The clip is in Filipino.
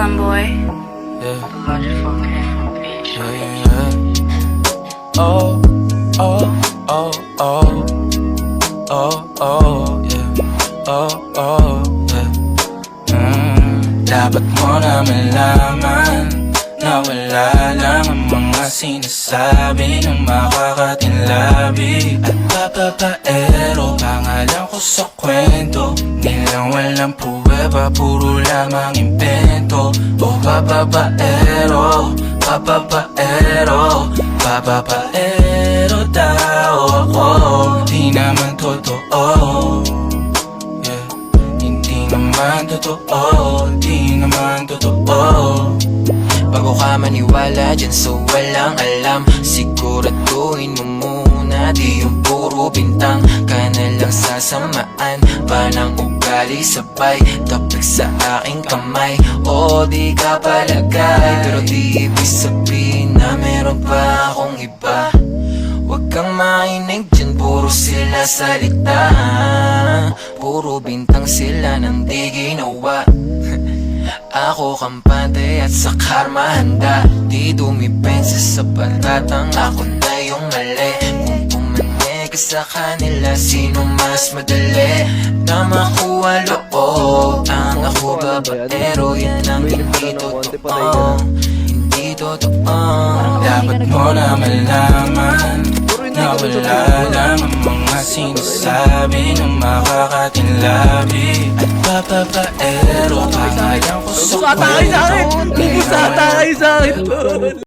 Brooklyn boy. Yeah. Yeah, yeah. Oh, oh, oh, oh. Oh, oh, yeah. Oh, oh, yeah. Dapat mo na malaman na wala lang ang mga sinasabi ng makakatinlabi at papapaero. Pangalan ko sa kwento, nilang walang pruweba, puro lamang impento. O papapaero, papapaero, papapaero daw ako. Di naman totoo, yeah. Hindi naman totoo, di naman totoo. Bago ka maniwala dyan sa walang alam, siguraduhin mo muna di yung puro bintang ka na lang sasamaan pa ng ugali sabay tapik sa aking kamay. O di ka palagay, pero di ibig sabihin na meron pa akong iba. Huwag kang mainig dyan, puro sila salita, puro bintang sila nang di ginawa. Ako kampante at sa karma handa, di dumipensa sa patatang ako na yung mali. Kung pumanig ka sa kanila, sino mas madali na makuha loob? Ang ako babaero, yan ang hindi totoo, hindi totoo. Dapat mo na malaman na wala lang ang mga sinasabi ng makakatinlabi at papapaero. Pangalan ko sa kwento, Bubusata kayo sa akin.